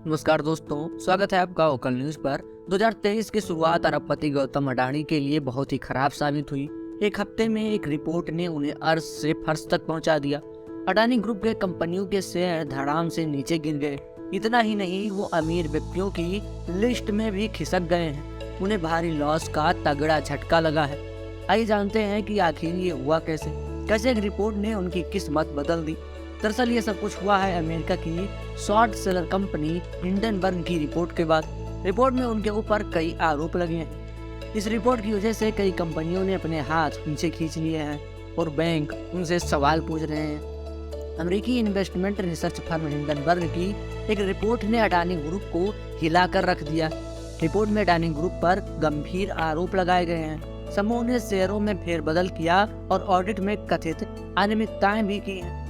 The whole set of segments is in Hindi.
नमस्कार दोस्तों, स्वागत है आपका ओकल न्यूज पर। 2023 की शुरुआत अरबपति गौतम अडानी के लिए बहुत ही खराब साबित हुई। एक हफ्ते में एक रिपोर्ट ने उन्हें अर्श से फर्श तक पहुंचा दिया। अडानी ग्रुप के कंपनियों के शेयर धड़ाम से नीचे गिर गए। इतना ही नहीं, वो अमीर व्यक्तियों की लिस्ट में भी खिसक गए हैं। उन्हें भारी लॉस का तगड़ा झटका लगा है। आइए जानते हैं कि आखिर ये हुआ कैसे एक रिपोर्ट ने उनकी किस्मत बदल दी। दरअसल ये सब कुछ हुआ है अमेरिका की शॉर्ट सेलर कंपनी हिंडनबर्ग की रिपोर्ट के बाद। रिपोर्ट में उनके ऊपर कई आरोप लगे हैं। इस रिपोर्ट की वजह से कई कंपनियों ने अपने हाथ पीछे खींच लिए हैं और बैंक उनसे सवाल पूछ रहे हैं। अमेरिकी इन्वेस्टमेंट रिसर्च फर्म हिंडनबर्ग की एक रिपोर्ट ने अडानी ग्रुप को हिलाकर रख दिया। रिपोर्ट में अडानी ग्रुप पर गंभीर आरोप लगाए गए हैं। समूह ने शेयरों में फेरबदल किया और ऑडिट में कथित अनियमितताएं भी की हैं।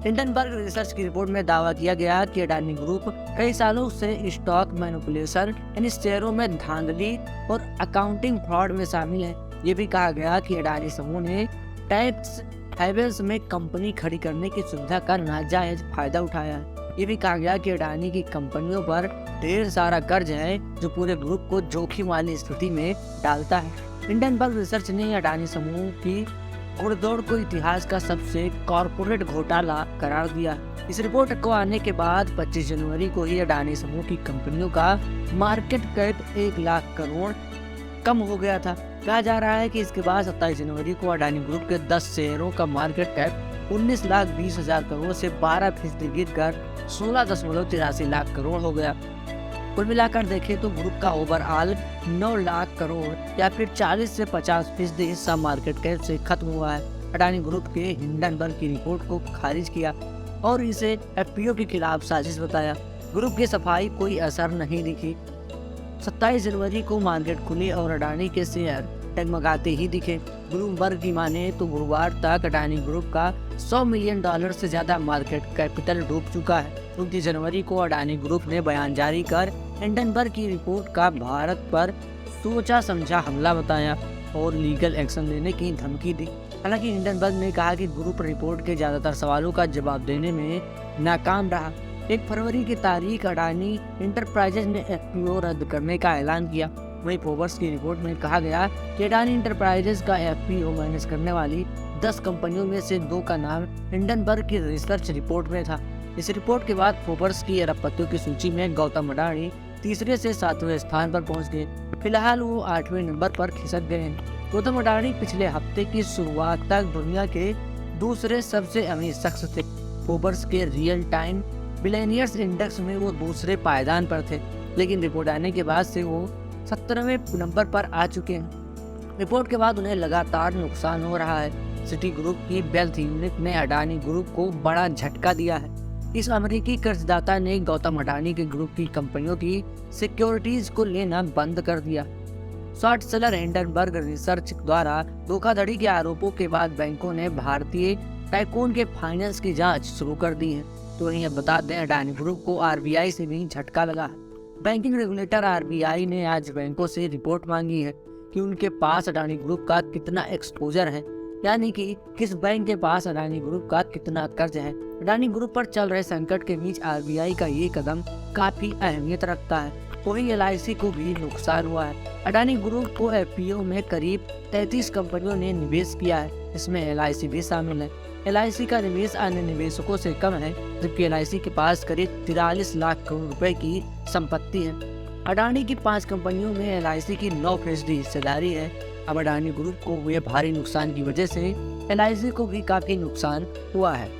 हिंडनबर्ग रिसर्च की रिपोर्ट में दावा किया गया कि अडानी ग्रुप कई सालों से स्टॉक मैनिपुलेशन यानी शेयरों में धांधली और अकाउंटिंग फ्रॉड में शामिल है। ये भी कहा गया कि अडानी समूह ने टैक्स हेवन्स में कंपनी खड़ी करने की सुविधा का नाजायज फायदा उठाया है। ये भी कहा गया कि अडानी की कंपनियों पर ढेर सारा कर्ज है जो पूरे ग्रुप को जोखिम वाली स्थिति में डालता है। हिंडनबर्ग रिसर्च ने अडानी समूह की घुड़दौड़ को इतिहास का सबसे कॉर्पोरेट घोटाला करार दिया। इस रिपोर्ट को आने के बाद 25 जनवरी को ही अडानी समूह की कंपनियों का मार्केट कैप 1 लाख करोड़ कम हो गया था। कहा जा रहा है कि इसके बाद 27 जनवरी को अडानी ग्रुप के 10 शेयरों का मार्केट कैप 19,20,000 करोड़ से 12% गिरकर 16.83 लाख करोड़ हो गया। कुल मिलाकर देखें तो ग्रुप का ओवरऑल 9 लाख करोड़ या फिर 40 से 50% हिस्सा मार्केट कैप से खत्म हुआ है। अडानी ग्रुप के हिंडनबर्ग की रिपोर्ट को खारिज किया और इसे एफपीओ के खिलाफ साजिश बताया। ग्रुप की सफाई कोई असर नहीं दिखी। 27 जनवरी को मार्केट खुली और अडानी के शेयर डगमगाते ही दिखे। ब्लूमबर्ग की माने तो गुरुवार तक अडानी ग्रुप का $100 मिलियन से ज्यादा मार्केट कैपिटल डूब चुका है। 29 जनवरी को अडानी ग्रुप ने बयान जारी कर हिंडनबर्ग की रिपोर्ट का भारत पर सोचा समझा हमला बताया और लीगल एक्शन लेने की धमकी दी। हालांकि हिंडनबर्ग ने कहा कि ग्रुप रिपोर्ट के ज्यादातर सवालों का जवाब देने में नाकाम रहा। 1 फरवरी की तारीख अडानी इंटरप्राइजेज ने एफपीओ रद्द करने का ऐलान किया। वहीं फोर्ब्स की रिपोर्ट में कहा गया कि अडानी इंटरप्राइजेज का एफपीओ मैनेज करने वाली 10 कंपनियों में से 2 का नाम हिंडनबर्ग की रिसर्च रिपोर्ट में था। इस रिपोर्ट के बाद फोर्ब्स की अरबपतियों की सूची में गौतम अडानी तीसरे से 7वें स्थान पर पहुंच गए। फिलहाल वो 8वें नंबर पर खिसक गए हैं। गौतम अडानी पिछले हफ्ते की शुरुआत तक दुनिया के दूसरे सबसे अमीर शख्स थे। फोर्ब्स के रियल टाइम बिलियनियर्स इंडेक्स में वो दूसरे पायदान पर थे, लेकिन रिपोर्ट आने के बाद से वो 17वें नंबर पर आ चुके हैं। रिपोर्ट के बाद उन्हें लगातार नुकसान हो रहा है। सिटी ग्रुप की वेल्थ यूनिट ने अडानी ग्रुप को बड़ा झटका दिया है। इस अमेरिकी कर्जदाता ने गौतम अडानी के ग्रुप की कंपनियों की सिक्योरिटीज को लेना बंद कर दिया। शॉर्ट सेलर हिंडनबर्ग रिसर्च द्वारा धोखाधड़ी के आरोपों के बाद बैंकों ने भारतीय टाइकून के फाइनेंस की जांच शुरू कर दी है। तो वहीं अब बता दें, अडानी ग्रुप को आरबीआई से भी झटका लगा है। बैंकिंग रेगुलेटर आरबीआई ने आज बैंकों से रिपोर्ट मांगी है कि उनके पास अडानी ग्रुप का कितना एक्सपोजर है, यानी कि किस बैंक के पास अडानी ग्रुप का कितना कर्ज है। अडानी ग्रुप पर चल रहे संकट के बीच आरबीआई का ये कदम काफी अहमियत रखता है। वहीं एलआईसी को भी नुकसान हुआ है। अडानी ग्रुप को एफपीओ में करीब 33 कंपनियों ने निवेश किया है, इसमें एलआईसी भी शामिल है। एलआईसी का निवेश अन्य निवेशकों से कम है, जबकि एलआईसी के पास करीब 43 लाख करोड़ रुपए की संपत्ति है। अडानी की 5 कंपनियों में एलआईसी की 9% हिस्सेदारी है। अब अडानी ग्रुप को हुए भारी नुकसान की वजह से एलआईसी को भी काफी नुकसान हुआ है।